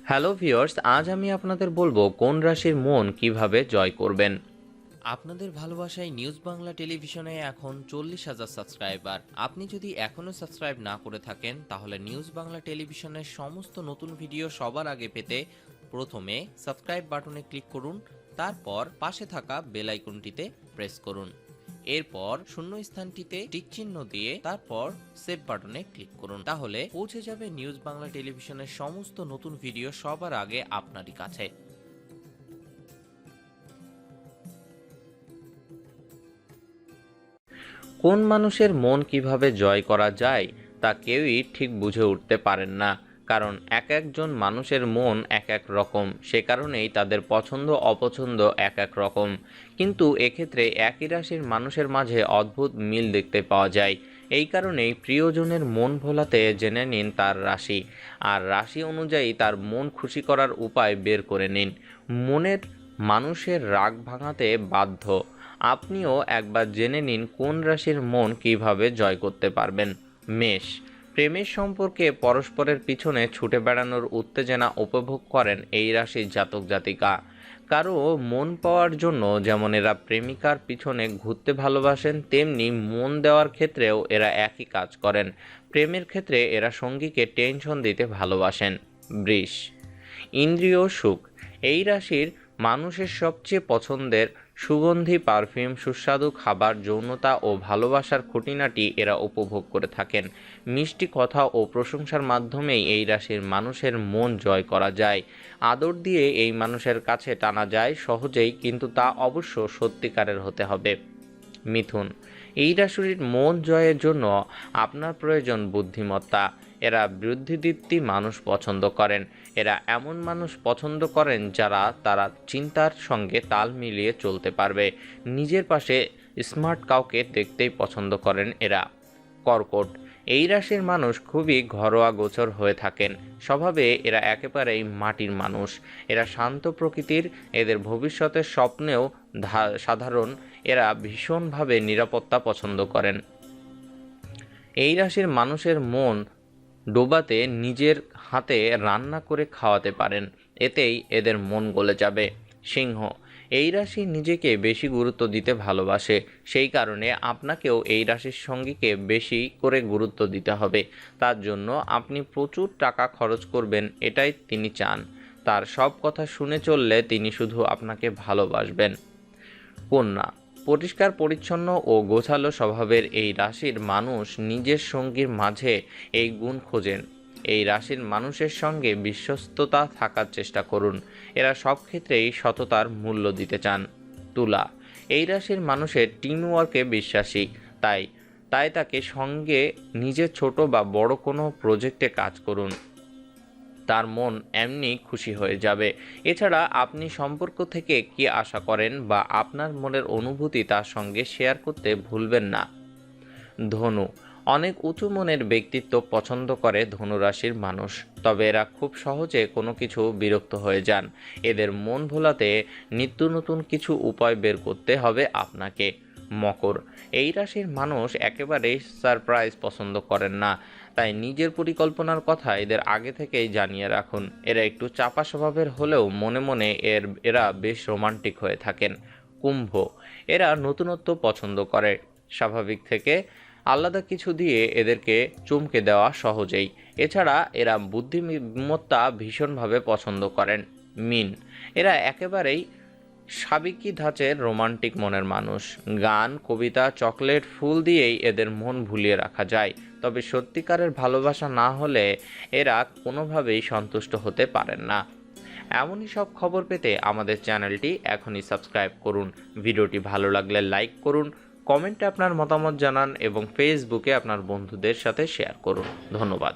Hello viewers, আজ আমি আপনাদের বলবো কোন রাশির মন কিভাবে জয় করবেন। আপনাদের ভালোবাসায় নিউজ বাংলা টেলিভিশনে এখন 40,000 সাবস্ক্রাইবার। আপনি যদি এখনো সাবস্ক্রাইব না করে থাকেন তাহলে নিউজ বাংলা টেলিভিশনের সমস্ত নতুন ভিডিও সবার আগে পেতে প্রথমে সাবস্ক্রাইব বাটনে ক্লিক করুন, তারপর পাশে থাকা বেল আইকনটিতে প্রেস করুন। এরপর শূন্য স্থানটিতে টিক চিহ্ন দিয়ে তারপর সেভ বাটনে ক্লিক করুন, তাহলে পৌঁছে যাবে নিউজ বাংলা টেলিভিশনের সমস্ত নতুন ভিডিও সবার আগে আপনারই কাছে। কোন মানুষের মন কিভাবে জয় করা যায় তা কেউই ঠিক বুঝে উঠতে পারেন না, কারণ এক একজন মানুষের মন এক এক রকম, সে কারণেই তাদের পছন্দ অপছন্দ এক এক রকম। কিন্তু এক্ষেত্রে একই রাশির মানুষের মাঝে অদ্ভুত মিল দেখতে পাওয়া যায়। এই কারণেই প্রিয়জনের মন ভোলাতে জেনে নিন তার রাশি, আর রাশি অনুযায়ী তার মন খুশি করার উপায় বের করে নিন। মনের মানুষের রাগ ভাঙাতে বাধ্য। আপনিও একবার জেনে নিন কোন রাশির মন কিভাবে জয় করতে পারবেন। মেষ। প্রেমের সম্পর্কে পরস্পরের পিছনে ছুটে বেড়ানোর উত্তেজনা উপভোগ করেন এই রাশির জাতক জাতিকা। কারো মন পাওয়ার জন্য যেমন এরা প্রেমিকার পিছনে ঘুরতে ভালোবাসেন, তেমনি মন দেওয়ার ক্ষেত্রেও এরা একই কাজ করেন। প্রেমের ক্ষেত্রে এরা সঙ্গীকে টেনশন দিতে ভালোবাসেন। বৃষ। ইন্দ্রিয় সুখ। এই রাশির মানুষের সবচেয়ে পছন্দের সুগন্ধি পারফিউম, সুস্বাদু খাবার, যৌনতা ও ভালোবাসার খুঁটিনাটি এরা উপভোগ করে থাকেন। মিষ্টি কথা ও প্রশংসার মাধ্যমেই এই রাশির মানুষের মন জয় করা যায়। আদর দিয়ে এই মানুষের কাছে টানা যায় সহজেই, কিন্তু তা অবশ্য সত্যিকারের হতে হবে। মিথুন। এই রাশির মন জয়ের জন্য আপনার প্রয়োজন বুদ্ধিমত্তা। এরা বুদ্ধিদীপ্তি মানুষ পছন্দ করেন। এরা এমন মানুষ পছন্দ করেন যারা তারা চিন্তার সঙ্গে তাল মিলিয়ে চলতে পারবে। নিজের পাশে স্মার্ট কাউকে দেখতেই পছন্দ করেন এরা। কর্কট। এই রাশির মানুষ খুবই ঘরোয়া গোছর হয়ে থাকেন। স্বভাবে এরা একেবারেই মাটির মানুষ। এরা শান্ত প্রকৃতির। এদের ভবিষ্যতের স্বপ্নেও সাধারণ। এরা ভীষণভাবে নিরাপত্তা পছন্দ করেন। এই রাশির মানুষের মন ডোবাতে নিজের হাতে রান্না করে খাওয়াতে পারেন, এতেই এদের মন গলে যাবে। সিংহ। এই রাশি নিজেকে বেশি গুরুত্ব দিতে ভালোবাসে, সেই কারণে আপনাকেও এই রাশির সঙ্গীকে বেশি করে গুরুত্ব দিতে হবে। তার জন্য আপনি প্রচুর টাকা খরচ করবেন, এটাই তিনি চান। তার সব কথা শুনে চললে তিনি শুধু আপনাকে ভালোবাসবেন। কন্যা। পরিষ্কার পরিচ্ছন্ন ও গোছালো স্বভাবের এই রাশির মানুষ নিজের সঙ্গীর মাঝে এই গুণ খোঁজেন। এই রাশির মানুষের সঙ্গে বিশ্বস্ততা থাকার চেষ্টা করুন। এরা সব ক্ষেত্রেই সততার মূল্য দিতে চান। তুলা। এই রাশির মানুষের টিমওয়ার্কে বিশ্বাসী, তাই তাই তাকে সঙ্গে নিজের ছোট বা বড় কোনো প্রজেক্টে কাজ করুন, তার মন এমনি খুশি হয়ে যাবে। এছাড়া আপনি সম্পর্ক থেকে কি আশা করেন বা আপনার মনের অনুভূতি তার সঙ্গে শেয়ার করতে ভুলবেন না। ধনু। অনেক উঁচু মনের ব্যক্তিত্ব পছন্দ করে ধনুরাশির মানুষ, তবে এরা খুব সহজে কোনো কিছু বিরক্ত হয়ে যান। এদের মন ভোলাতে নিত্য নতুন কিছু উপায় বের করতে হবে আপনাকে। মকর। এই রাশির মানুষ একেবারেই সারপ্রাইজ পছন্দ করেন না, তাই নিজের পরিকল্পনার কথা এদের আগে থেকেই জানিয়ে রাখুন। এরা একটু চাপা স্বভাবের হলেও মনে মনে এরা বেশ রোমান্টিক হয়ে থাকেন। কুম্ভ। এরা নতুনত্ব পছন্দ করে, স্বাভাবিক থেকে আলাদা কিছু দিয়ে এদেরকে চমকে দেওয়া সহজেই। এছাড়া এরা বুদ্ধিমত্তা ভীষণভাবে পছন্দ করেন। মিন। এরা একেবারেই সাবেকি ধাঁচের রোমান্টিক মনের মানুষ। গান, কবিতা, চকলেট, ফুল দিয়েই এদের মন ভুলিয়ে রাখা যায়, তবে সত্যিকারের ভালোবাসা না হলে এরা কোনোভাবেই সন্তুষ্ট হতে পারেন না। এমনই সব খবর পেতে আমাদের চ্যানেলটি এখনই সাবস্ক্রাইব করুন। ভিডিওটি ভালো লাগলে লাইক করুন, কমেন্টে আপনার মতামত জানান এবং ফেসবুকে আপনার বন্ধুদের সাথে শেয়ার করুন। ধন্যবাদ।